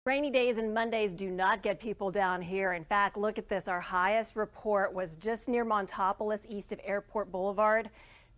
Rainy days and Mondays do not get people down here. In fact, look at this. Our highest report was just near Montopolis, east of Airport Boulevard.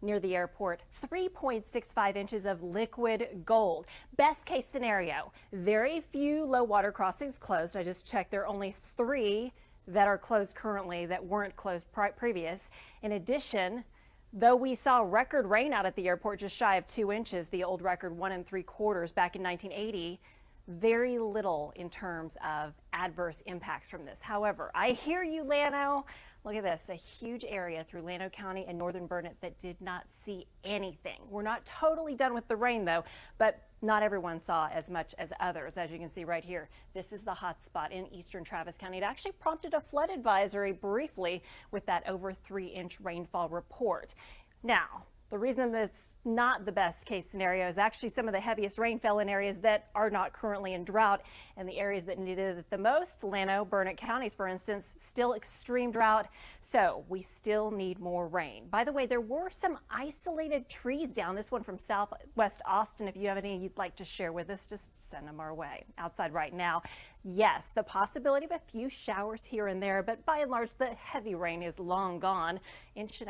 Near the airport, 3.65 inches of liquid gold. Best case scenario, very few low water crossings closed. I just checked, there are only 3 that are closed currently that weren't closed previous. In addition, though we saw record rain out at the airport, just shy of 2 inches, the old record 1 3/4 back in 1980, very little in terms of adverse impacts from this. However, I hear you, Llano. Look at this, a huge area through Llano County and northern Burnett that did not see anything. We're not totally done with the rain though, but not everyone saw as much as others. As you can see right here, this is the hot spot in eastern Travis County. It actually prompted a flood advisory briefly with that over 3-inch rainfall report. Now, the reason that's not the best case scenario is actually some of the heaviest rain fell in areas that are not currently in drought, and the areas that needed it the most, Llano, Burnett counties, for instance, still extreme drought. So we still need more rain. By the way, there were some isolated trees down. This one from southwest Austin. If you have any you'd like to share with us, just send them our way. Outside right now, yes, the possibility of a few showers here and there, but by and large, the heavy rain is long gone. 1.5 inches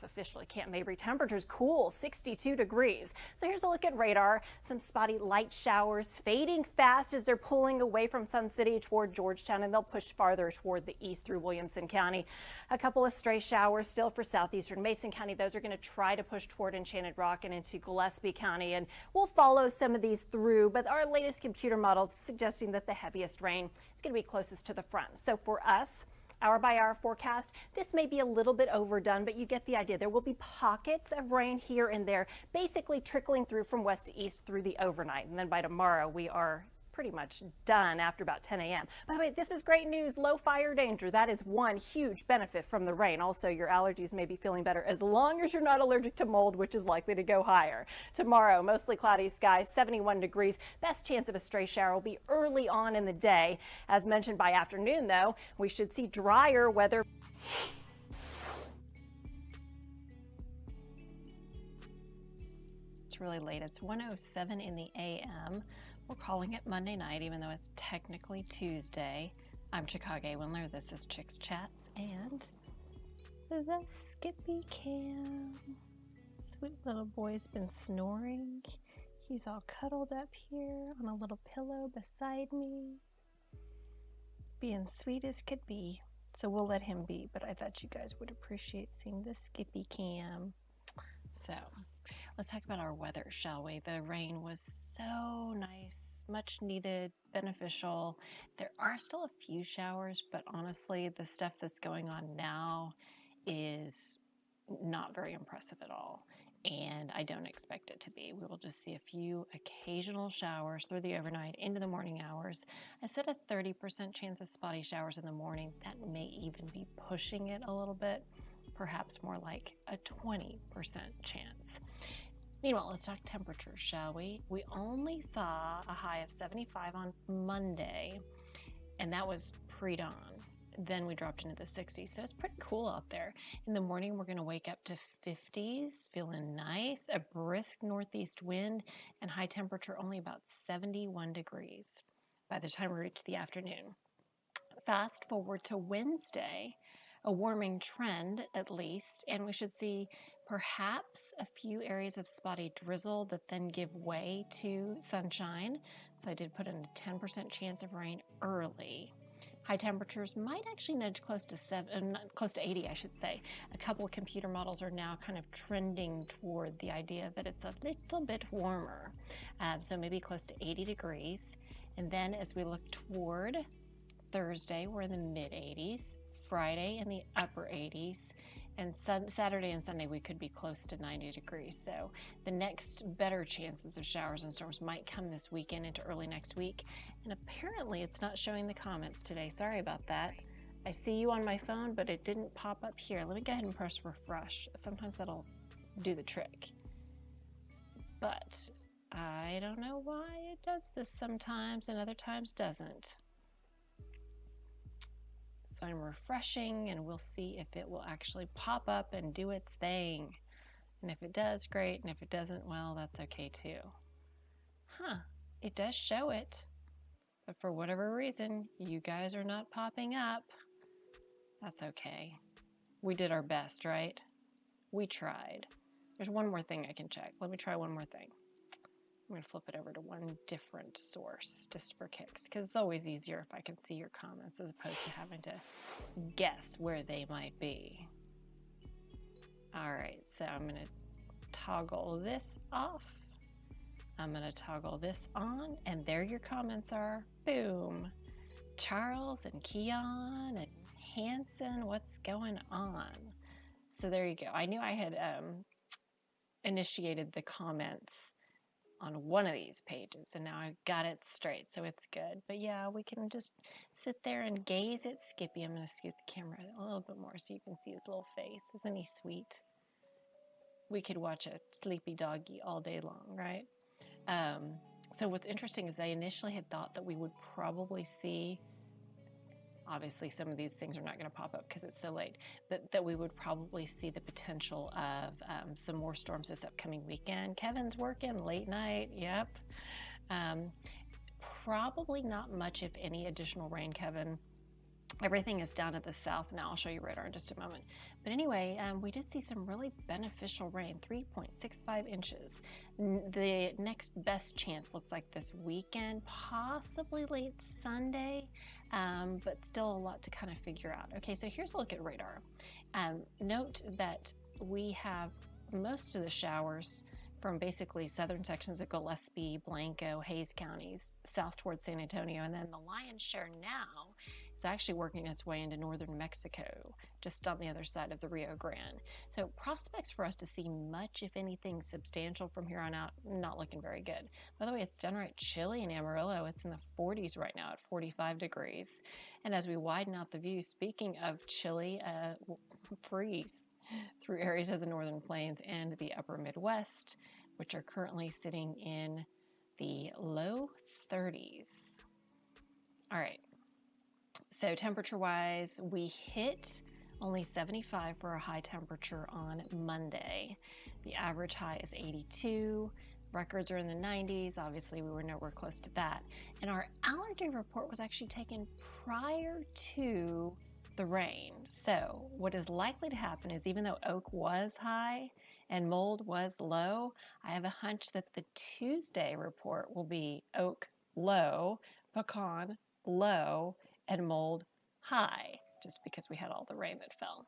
officially. Camp Mabry. Temperatures cool, 62 degrees. So here's a look at radar. Some spotty light showers fading fast as they're pulling away from Sun City toward Georgetown, and they'll push farther toward the east through Williamson County. A couple of stray showers still for southeastern Mason County. Those are going to try to push toward Enchanted Rock and into Gillespie County, and we'll follow some of these through, but our latest computer models suggesting that the heaviest rain is going to be closest to the front. So for us, hour by hour forecast, this may be a little bit overdone, but you get the idea. There will be pockets of rain here and there, basically trickling through from west to east through the overnight. And then by tomorrow, we are pretty much done after about 10 a.m. By the way, this is great news. Low fire danger. That is one huge benefit from the rain. Also, your allergies may be feeling better as long as you're not allergic to mold, which is likely to go higher. Tomorrow, mostly cloudy skies, 71 degrees. Best chance of a stray shower will be early on in the day. As mentioned, by afternoon, though, we should see drier weather. It's really late. It's 1:07 in the a.m. We're calling it Monday night, even though it's technically Tuesday. I'm Chicago Windler. This is Chicks Chats and the Skippy Cam. Sweet little boy's been snoring. He's all cuddled up here on a little pillow beside me, being sweet as could be. So we'll let him be, but I thought you guys would appreciate seeing the Skippy Cam. So let's talk about our weather, shall we? The rain was so nice, much needed, beneficial. There are still a few showers, but honestly, the stuff that's going on now is not very impressive at all. And I don't expect it to be. We will just see a few occasional showers through the overnight into the morning hours. I said a 30% chance of spotty showers in the morning. That may even be pushing it a little bit. Perhaps more like a 20% chance. Meanwhile, let's talk temperatures, shall we? We only saw a high of 75 on Monday, and that was pre-dawn. Then we dropped into the 60s, so it's pretty cool out there. In the morning, we're going to wake up to 50s, feeling nice, a brisk northeast wind, and high temperature only about 71 degrees by the time we reach the afternoon. Fast forward to Wednesday, a warming trend at least, and we should see perhaps a few areas of spotty drizzle that then give way to sunshine. So I did put in a 10% chance of rain early. High temperatures might actually nudge close to 80, I should say. A couple of computer models are now kind of trending toward the idea that it's a little bit warmer. So maybe close to 80 degrees. And then as we look toward Thursday, we're in the mid 80s. Friday in the upper 80s, and Saturday and Sunday we could be close to 90 degrees. So the next better chances of showers and storms might come this weekend into early next week. And apparently it's not showing the comments today. Sorry about that. I see you on my phone, but it didn't pop up here. Let me go ahead and press refresh. Sometimes that'll do the trick. But I don't know why it does this sometimes and other times doesn't. So I'm refreshing and we'll see if it will actually pop up and do its thing. And if it does, great. And if it doesn't, well, that's okay too. It does show it. But for whatever reason, you guys are not popping up. That's okay. We did our best, right? We tried. There's one more thing I can check. Let me try one more thing. I'm going to flip it over to one different source just for kicks, because it's always easier if I can see your comments as opposed to having to guess where they might be. All right, so I'm going to toggle this off. I'm going to toggle this on, and there your comments are. Boom. Charles and Keon and Hanson, what's going on? So there you go. I knew I had initiated the comments on one of these pages, and now I got it straight, so it's good. But yeah, we can just sit there and gaze at Skippy. I'm going to scoot the camera a little bit more so you can see his little face. Isn't he sweet? We could watch a sleepy doggy all day long, right? So what's interesting is I initially had thought that we would probably see, obviously some of these things are not going to pop up because it's so late, but that we would probably see the potential of some more storms this upcoming weekend. Kevin's working late night, yep. Probably not much, if any, additional rain, Kevin. Everything is down to the south now. I'll show you radar in just a moment. But anyway, we did see some really beneficial rain, 3.65 inches. The next best chance looks like this weekend, possibly late Sunday, but still a lot to kind of figure out. Okay, so here's a look at radar. Note that we have most of the showers from basically southern sections of Gillespie, Blanco, Hayes counties, south towards San Antonio, and then the lion's share now is actually working its way into northern Mexico, just on the other side of the Rio Grande. So prospects for us to see much, if anything, substantial from here on out, not looking very good. By the way, it's downright chilly in Amarillo. It's in the 40s right now at 45 degrees. And as we widen out the view, speaking of chilly, freeze through areas of the northern plains and the upper Midwest, which are currently sitting in the low 30s. All right. So temperature-wise, we hit only 75 for a high temperature on Monday. The average high is 82. Records are in the 90s. Obviously, we were nowhere close to that. And our allergy report was actually taken prior to the rain. So what is likely to happen is, even though oak was high and mold was low, I have a hunch that the Tuesday report will be oak low, pecan low, and mold high, just because we had all the rain that fell.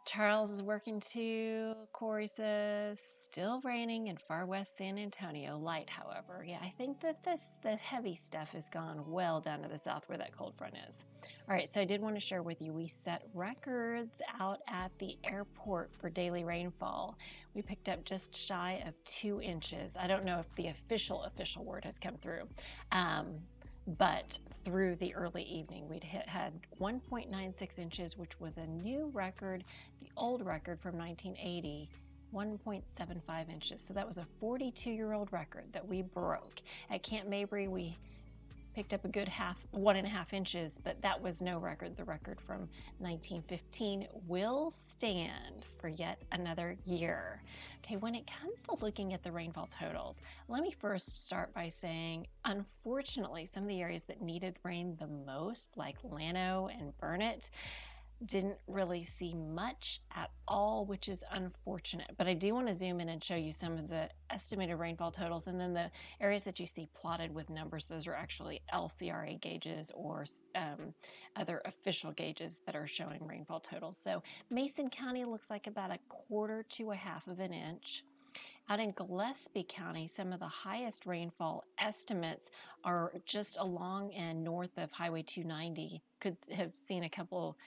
Charles is working too. Corey says, still raining in far west San Antonio. Light, however. Yeah, I think that the heavy stuff has gone well down to the south where that cold front is. All right, so I did want to share with you, we set records out at the airport for daily rainfall. We picked up just shy of 2 inches. I don't know if the official word has come through. But through the early evening, we'd had 1.96 inches, which was a new record. The old record from 1980, 1.75 inches. So that was a 42-year-old record that we broke. At Camp Mabry, we picked up a good 1.5 inches, but that was no record. The record from 1915 will stand for yet another year. Okay, when it comes to looking at the rainfall totals, let me first start by saying, unfortunately, some of the areas that needed rain the most, like Llano and Burnett, didn't really see much at all, which is unfortunate. But I do want to zoom in and show you some of the estimated rainfall totals, and then the areas that you see plotted with numbers, those are actually LCRA gauges or other official gauges that are showing rainfall totals. So Mason County looks like about 1/4 to 1/2 of an inch. Out in Gillespie County, some of the highest rainfall estimates are just along and north of Highway 290. Could have seen a couple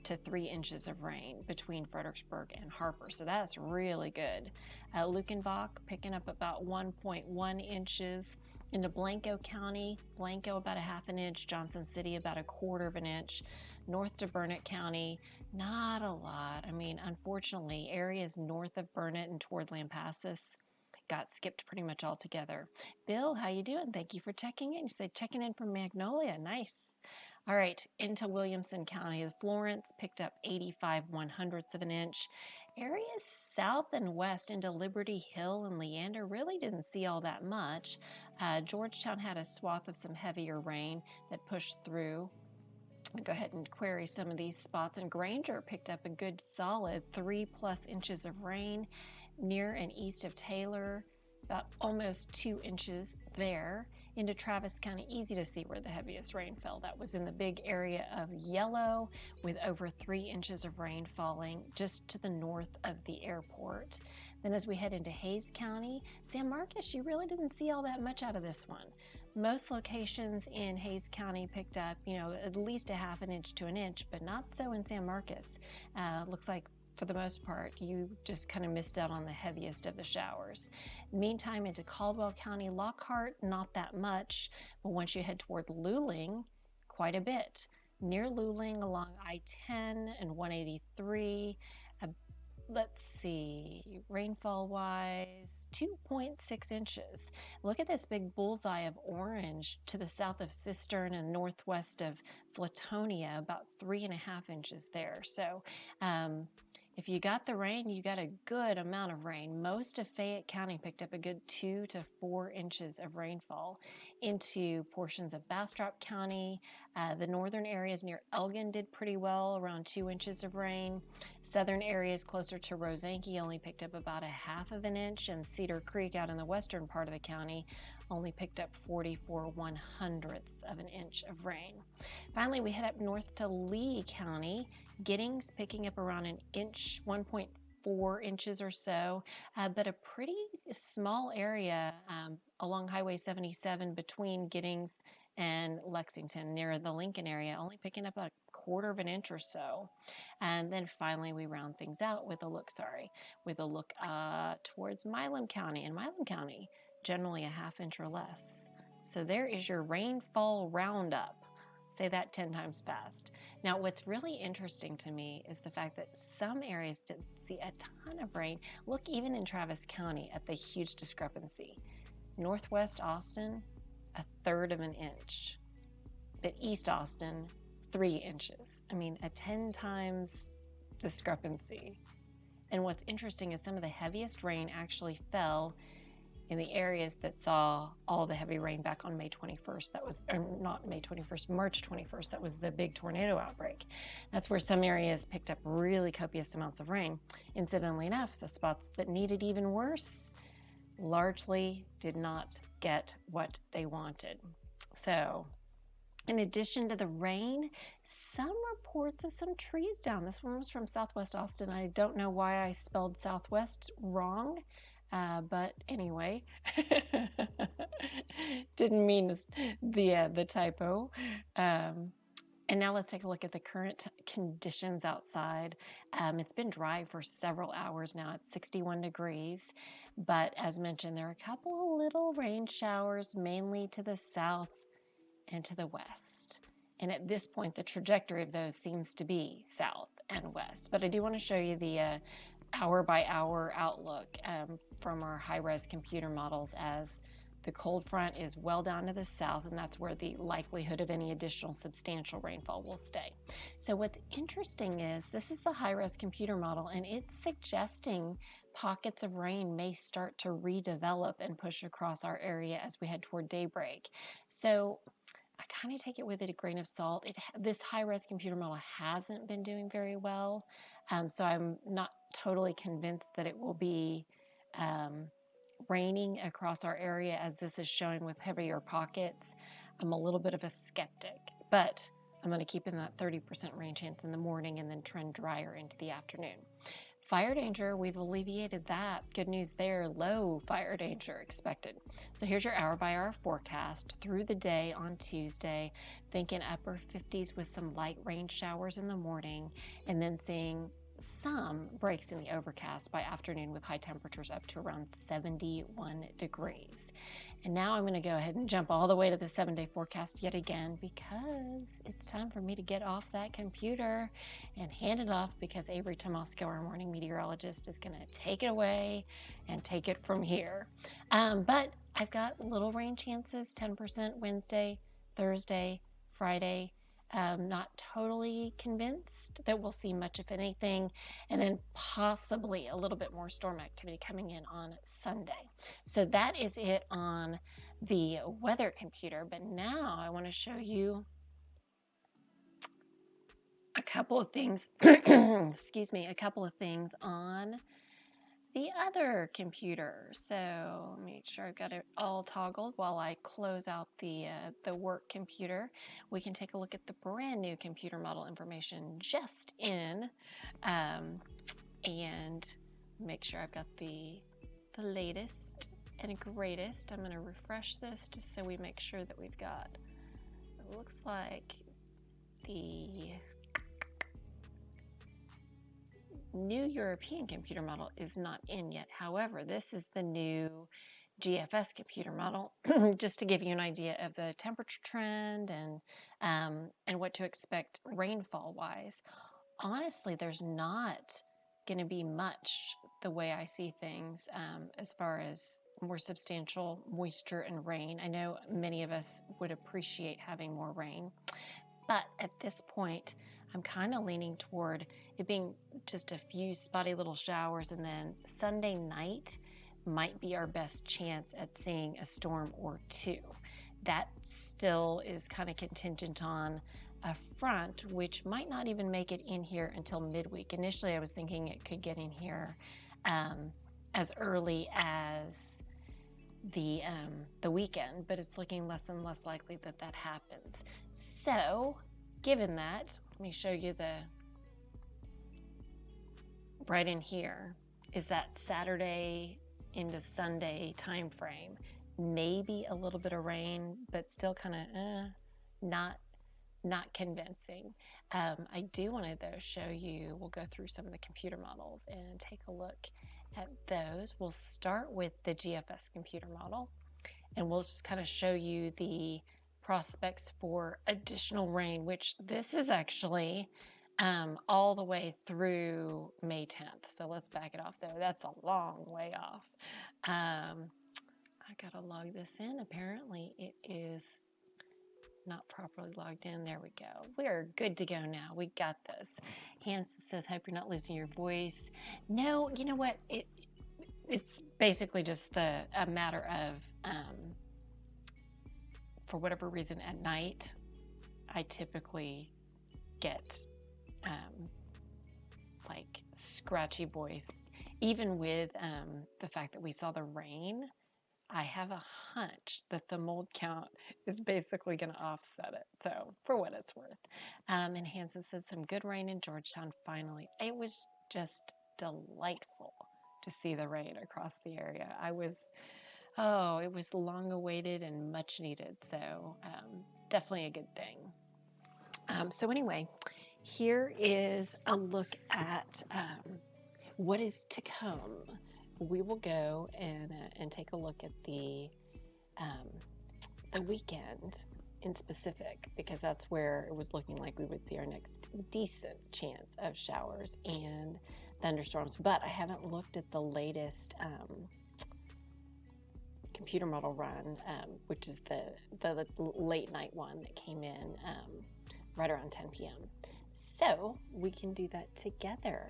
to 3 inches of rain between Fredericksburg and Harper. So that's really good. Luckenbach picking up about 1.1 inches. Into Blanco County, Blanco about 1/2 an inch, Johnson City about 1/4 of an inch. North to Burnett County, not a lot. I mean, unfortunately, areas north of Burnett and toward Lampasas got skipped pretty much altogether. Bill, how you doing? Thank you for checking in. You said checking in from Magnolia. Nice. All right, into Williamson County, Florence picked up 85 1/100ths of an inch. areas south and west into Liberty Hill and Leander really didn't see all that much. Georgetown had a swath of some heavier rain that pushed through. I'll go ahead and query some of these spots. And Granger picked up a good solid 3+ inches of rain near and east of Taylor, about almost 2 inches there. Into Travis County, easy to see where the heaviest rain fell. That was in the big area of Yellow, with over 3 inches of rain falling just to the north of the airport. Then as we head into Hayes County, San Marcos, you really didn't see all that much out of this one. Most locations in Hayes County picked up, at least a 1/2 inch to 1 inch, but not so in San Marcos. Looks like for the most part, you just kind of missed out on the heaviest of the showers. Meantime, into Caldwell County, Lockhart, not that much, but once you head toward Luling, quite a bit. Near Luling along I-10 and 183, let's see, rainfall-wise, 2.6 inches. Look at this big bullseye of orange to the south of Cistern and northwest of Flatonia, about 3.5 inches there. So if you got the rain, you got a good amount of rain. Most of Fayette County picked up a good 2 to 4 inches of rainfall. Into portions of Bastrop County, the northern areas near Elgin did pretty well, around 2 inches of rain. Southern areas closer to Rosanke only picked up about 1/2 inch, and Cedar Creek out in the western part of the county only picked up 44/100ths of an inch of rain. Finally, we head up north to Lee County. Giddings picking up around 1 inch, 1.4 inches or so, but a pretty small area along Highway 77 between Giddings and Lexington near the Lincoln area, only picking up about 1/4 inch or so. And then finally we round things out with a look, towards Milam County. And Milam County, generally a 1/2 inch or less. So there is your rainfall roundup. Say that 10 times fast. Now, what's really interesting to me is the fact that some areas didn't see a ton of rain. Look, even in Travis County at the huge discrepancy. Northwest Austin, 1/3 of an inch. But East Austin, 3 inches. I mean, a 10 times discrepancy. And what's interesting is some of the heaviest rain actually fell in the areas that saw all the heavy rain back on May 21st. That was, or not May 21st, March 21st. That was the big tornado outbreak. That's where some areas picked up really copious amounts of rain. Incidentally enough, the spots that needed even worse largely did not get what they wanted. So, in addition to the rain, some reports of some trees down. This one was from Southwest Austin. I don't know why I spelled Southwest wrong. But anyway, didn't mean the typo. And now let's take a look at the current conditions outside. It's been dry for several hours now. It's 61 degrees. But as mentioned, there are a couple of little rain showers, mainly to the south and to the west. And at this point, the trajectory of those seems to be south and west. But I do want to show you the hour-by-hour outlook from our high-res computer models, as the cold front is well down to the south, and that's where the likelihood of any additional substantial rainfall will stay. So what's interesting is this is the high-res computer model, and it's suggesting pockets of rain may start to redevelop and push across our area as we head toward daybreak. So I kind of take it with a grain of salt. This high-res computer model hasn't been doing very well, so I'm not totally convinced that it will be raining across our area as this is showing with heavier pockets. I'm a little bit of a skeptic, but I'm going to keep in that 30% rain chance in the morning and then trend drier into the afternoon. Fire danger, we've alleviated that. Good news there, low fire danger expected. So here's your hour-by-hour forecast through the day on Tuesday, thinking upper 50s with some light rain showers in the morning, and then seeing some breaks in the overcast by afternoon with high temperatures up to around 71 degrees. And now I'm going to go ahead and jump all the way to the 7-day forecast yet again, because it's time for me to get off that computer and hand it off, because Avery Tomasco, our morning meteorologist, is going to take it away and take it from here. But I've got little rain chances, 10% Wednesday, Thursday, Friday. Not totally convinced that we'll see much of anything, and then possibly a little bit more storm activity coming in on Sunday. So that is it on the weather computer. But now I want to show you a couple of things, excuse me, a couple of things on the other computer. So make sure I've got it all toggled while I close out the work computer. We can take a look at the brand new computer model information just in, and make sure I've got the latest and greatest. I'm going to refresh this just so we make sure that we've got, it looks like the new European computer model is not in yet. However, this is the new GFS computer model, just to give you an idea of the temperature trend and what to expect rainfall wise. Honestly, there's not going to be much the way I see things as far as more substantial moisture and rain. I know many of us would appreciate having more rain, but at this point, I'm kind of leaning toward it being just a few spotty little showers, and then Sunday night might be our best chance at seeing a storm or two. That still is kind of contingent on a front, which might not even make it in here until midweek. Initially, I was thinking it could get in here as early as the weekend, but it's looking less and less likely that that happens. So, given that, let me show you the right in here is that Saturday into Sunday time frame. Maybe a little bit of rain, but still kind of not convincing. I do want to though show you, we'll go through some of the computer models and take a look at those. We'll start with the GFS computer model, and we'll just kind of show you the prospects for additional rain, which this is actually all the way through May 10th. So let's back it off there. That's a long way off. I gotta log this in. Apparently it is not properly logged in. There we go. We are good to go now. We got this. Hanson says, hope you're not losing your voice. No, you know what? It's basically just a matter of, for whatever reason at night, I typically get like scratchy voice. Even with the fact that we saw the rain, I have a hunch that the mold count is basically going to offset it. So for what it's worth. And Hanson said some good rain in Georgetown finally. It was just delightful to see the rain across the area. It was long awaited and much needed. So definitely a good thing. So anyway, here is a look at what is to come. We will go and take a look at the weekend in specific, because that's where it was looking like we would see our next decent chance of showers and thunderstorms. But I haven't looked at the latest computer model run, which is the late night one that came in right around 10 p.m. So we can do that together.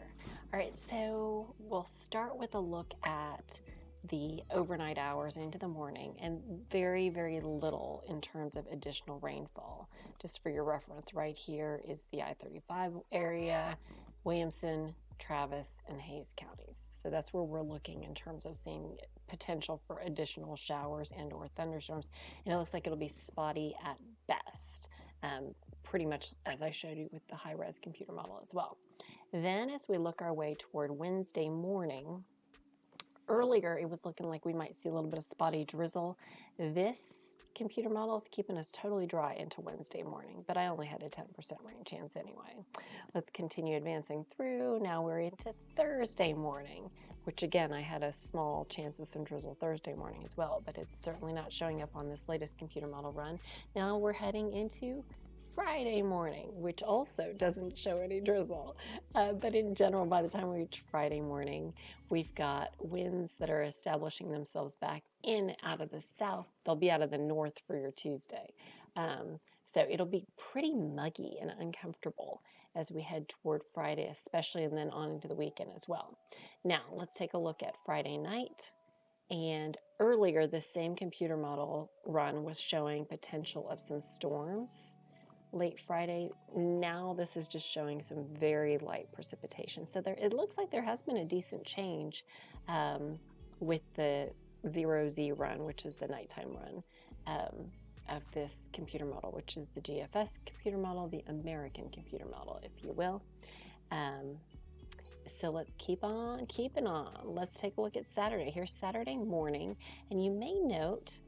All right, so we'll start with a look at the overnight hours into the morning, and very, very little in terms of additional rainfall. Just for your reference, right here is the I-35 area, Williamson, Travis, and Hayes counties. So that's where we're looking in terms of seeing potential for additional showers and or thunderstorms. And it looks like it'll be spotty at best, pretty much as I showed you with the high-res computer model as well. Then as we look our way toward Wednesday morning, earlier it was looking like we might see a little bit of spotty drizzle. This computer model is keeping us totally dry into Wednesday morning, but I only had a 10% rain chance anyway. Let's continue advancing through. Now we're into Thursday morning, which again, I had a small chance of some drizzle Thursday morning as well, but it's certainly not showing up on this latest computer model run. Now we're heading into Friday morning, which also doesn't show any drizzle. But in general, by the time we reach Friday morning, we've got winds that are establishing themselves back in out of the south. They'll be out of the north for your Tuesday. So it'll be pretty muggy and uncomfortable as we head toward Friday, especially, and then on into the weekend as well. Now, let's take a look at Friday night. And earlier, the same computer model run was showing potential of some storms late Friday. Now this is just showing some very light precipitation. So it looks like there has been a decent change with the 0Z run, which is the nighttime run of this computer model, which is the GFS computer model, the American computer model, if you will. So let's keep on keeping on. Let's take a look at Saturday. Here's Saturday morning, and you may note,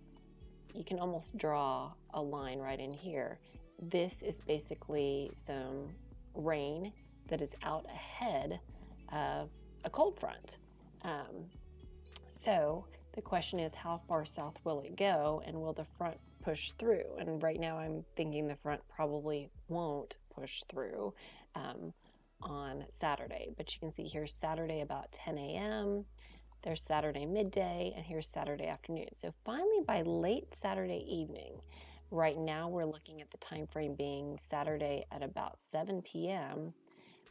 you can almost draw a line right in here. This is basically some rain that is out ahead of a cold front. So the question is, how far south will it go, and will the front push through? And right now I'm thinking the front probably won't push through on Saturday, but you can see here's Saturday about 10 a.m. There's Saturday midday, and here's Saturday afternoon. So finally by late Saturday evening, right now we're looking at the time frame being Saturday at about 7 p.m.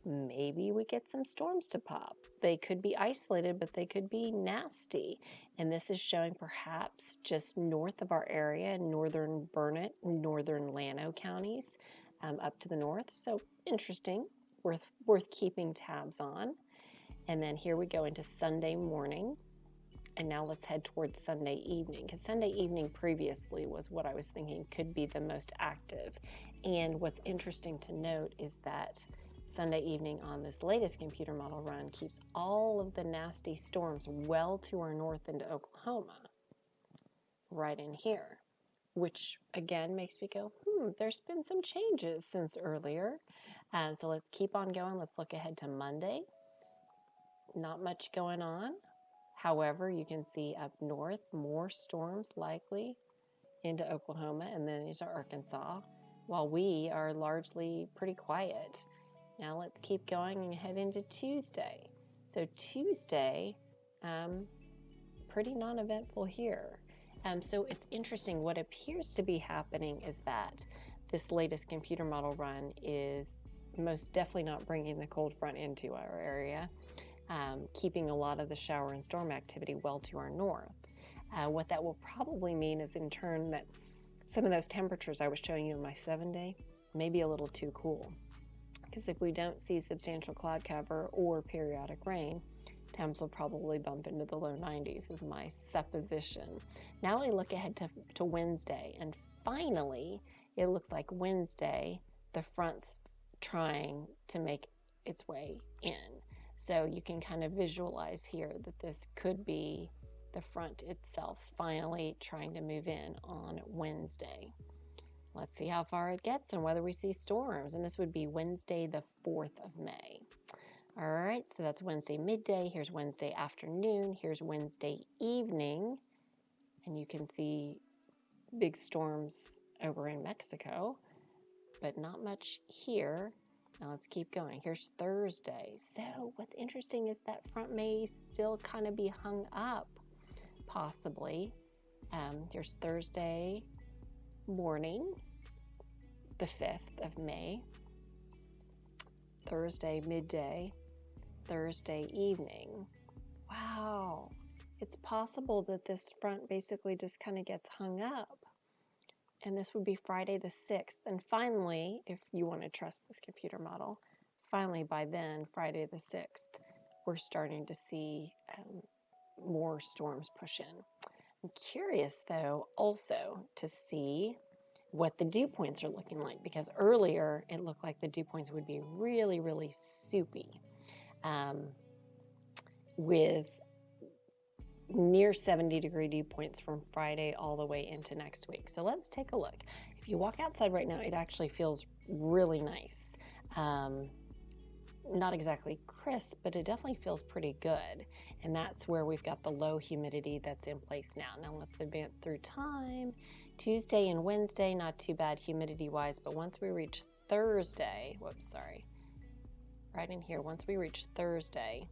Maybe we get some storms to pop. They could be isolated, but they could be nasty. And this is showing perhaps just north of our area, northern Burnett, northern Llano counties, up to the north. So interesting, worth keeping tabs on. And then here we go into Sunday morning. And now let's head towards Sunday evening, because Sunday evening previously was what I was thinking could be the most active. And what's interesting to note is that Sunday evening on this latest computer model run keeps all of the nasty storms well to our north into Oklahoma, right in here, which again makes me go, there's been some changes since earlier. So let's keep on going. Let's look ahead to Monday. Not much going on. However, you can see up north, more storms likely into Oklahoma and then into Arkansas, while we are largely pretty quiet. Now let's keep going and head into Tuesday. So Tuesday, pretty non-eventful here. So it's interesting. What appears to be happening is that this latest computer model run is most definitely not bringing the cold front into our area, keeping a lot of the shower and storm activity well to our north. What that will probably mean is in turn that some of those temperatures I was showing you in my 7-day may be a little too cool. Because if we don't see substantial cloud cover or periodic rain, temps will probably bump into the low 90s is my supposition. Now we look ahead to Wednesday, and finally it looks like Wednesday the front's trying to make its way in. So you can kind of visualize here that this could be the front itself finally trying to move in on Wednesday. Let's see how far it gets and whether we see storms. And this would be Wednesday, the 4th of May. All right, so that's Wednesday midday. Here's Wednesday afternoon. Here's Wednesday evening. And you can see big storms over in Mexico, but not much here. Now let's keep going. Here's Thursday. So what's interesting is that front may still kind of be hung up, possibly. Here's Thursday morning, the 5th of May, Thursday midday, Thursday evening. Wow, it's possible that this front basically just kind of gets hung up. And this would be Friday the 6th. And finally, if you want to trust this computer model, finally by then, Friday the 6th, we're starting to see more storms push in. I'm curious, though, also to see what the dew points are looking like, because earlier it looked like the dew points would be really, really soupy, with near 70-degree dew points from Friday all the way into next week. So let's take a look. If you walk outside right now, it actually feels really nice. Not exactly crisp, but it definitely feels pretty good. And that's where we've got the low humidity that's in place now. Now let's advance through time. Tuesday and Wednesday, not too bad humidity-wise, but once we reach Thursday, right in here, once we reach Thursday,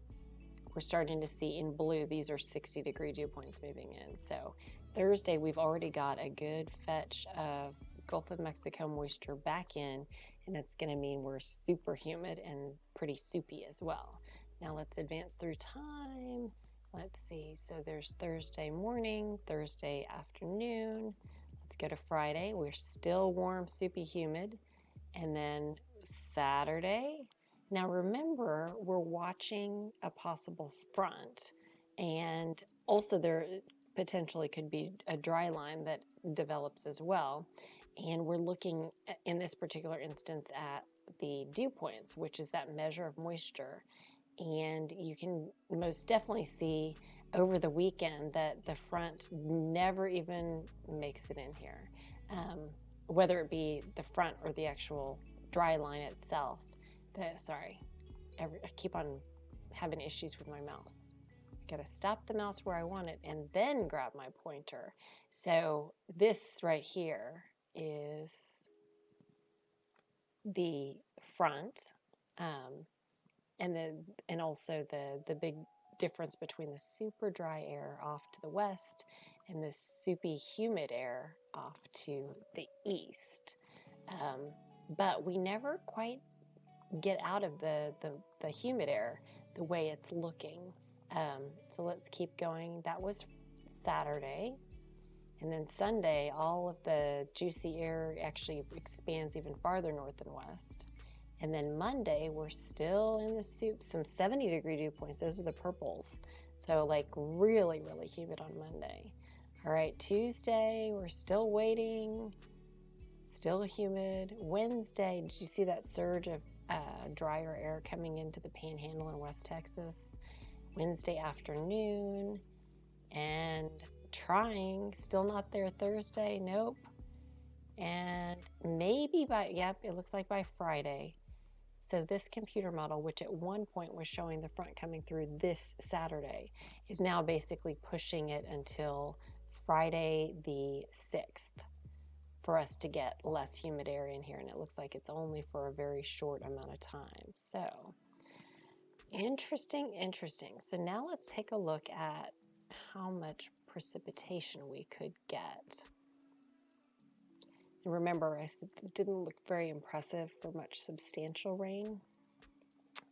we're starting to see in blue, these are 60-degree dew points moving in. So Thursday, we've already got a good fetch of Gulf of Mexico moisture back in, and it's going to mean we're super humid and pretty soupy as well. Now let's advance through time. Let's see, so there's Thursday morning, Thursday afternoon. Let's go to Friday. We're still warm, soupy, humid. And then Saturday. Now remember, we're watching a possible front, and also there potentially could be a dry line that develops as well. And we're looking in this particular instance at the dew points, which is that measure of moisture. And you can most definitely see over the weekend that the front never even makes it in here, whether it be the front or the actual dry line itself. I keep on having issues with my mouse. I gotta stop the mouse where I want it and then grab my pointer. So this right here is the front, and also the big difference between the super dry air off to the west and the soupy humid air off to the east. But we never quite get out of the humid air the way it's looking. So let's keep going. That was Saturday. And then Sunday, all of the juicy air actually expands even farther north and west. And then Monday, we're still in the soup, some 70-degree dew points. Those are the purples. So like really, really humid on Monday. All right, Tuesday, we're still waiting, still humid. Wednesday, did you see that surge of drier air coming into the Panhandle in West Texas? Wednesday afternoon, and trying, still not there Thursday, nope. And maybe it looks like by Friday. So this computer model, which at one point was showing the front coming through this Saturday, is now basically pushing it until Friday the 6th for us to get less humid air in here. And it looks like it's only for a very short amount of time. So interesting. So now let's take a look at how much precipitation we could get. And remember, I said it didn't look very impressive for much substantial rain.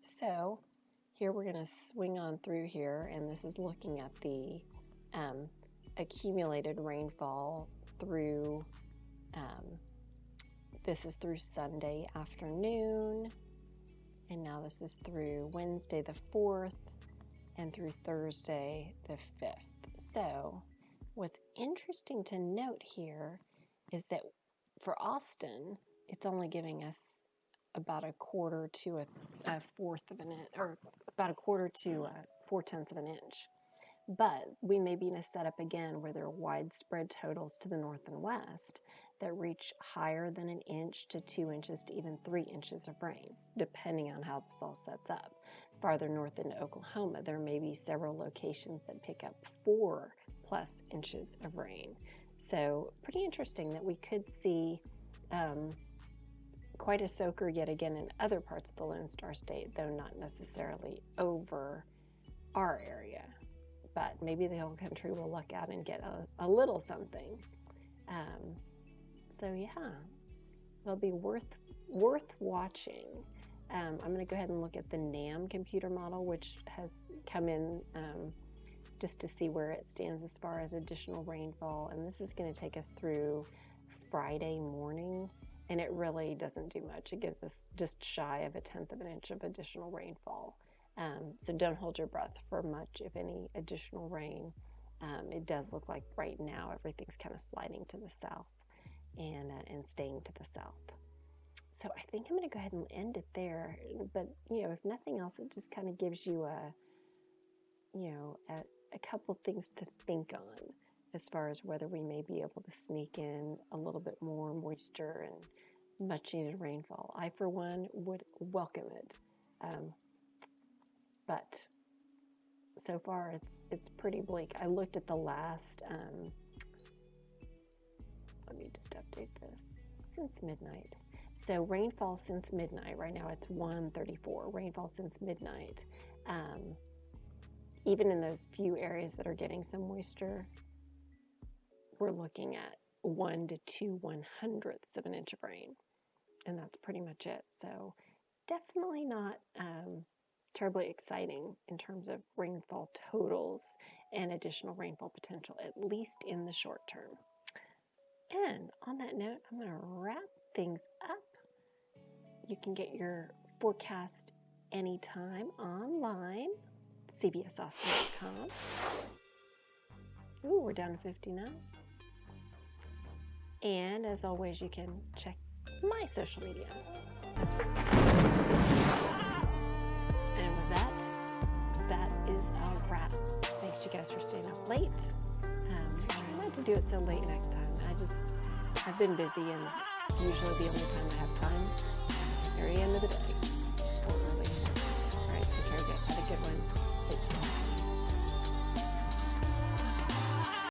So here we're going to swing on through here, and this is looking at the accumulated rainfall through, this is through Sunday afternoon, and now this is through Wednesday the 4th and through Thursday the 5th. So what's interesting to note here is that for Austin, it's only giving us about a quarter to a fourth of an inch, or about a quarter to 4/10 of an inch. But we may be in a setup again where there are widespread totals to the north and west that reach higher than an inch to 2 inches to even 3 inches of rain, depending on how this all sets up. Farther north into Oklahoma, there may be several locations that pick up 4+ inches of rain. So pretty interesting that we could see quite a soaker yet again in other parts of the Lone Star State, though not necessarily over our area. But maybe the whole country will luck out and get a little something. So yeah, it'll be worth watching. I'm going to go ahead and look at the NAM computer model, which has come in just to see where it stands as far as additional rainfall. And this is going to take us through Friday morning, and it really doesn't do much. It gives us just shy of 1/10 of an inch of additional rainfall. So don't hold your breath for much, if any, additional rain. It does look like right now everything's kind of sliding to the south and staying to the south. So I think I'm going to go ahead and end it there. But, if nothing else, it just kind of gives you a couple things to think on as far as whether we may be able to sneak in a little bit more moisture and much needed rainfall. I, for one, would welcome it. But so far it's pretty bleak. I looked at the last, let me just update this, since midnight. So rainfall since midnight, right now it's 134, rainfall since midnight. Even in those few areas that are getting some moisture, we're looking at 1 to 2/100ths of an inch of rain. And that's pretty much it. So definitely not terribly exciting in terms of rainfall totals and additional rainfall potential, at least in the short term. And on that note, I'm going to wrap things up. You can get your forecast anytime online, cbsaustin.com. Ooh, we're down to 59. And as always, you can check my social media. And with that is a wrap. Thanks you guys for staying up late. Try not to do it so late next time. I've been busy, and usually the only time I have time at the very end of the day. Or early. All right, take care, guys. Have a good one.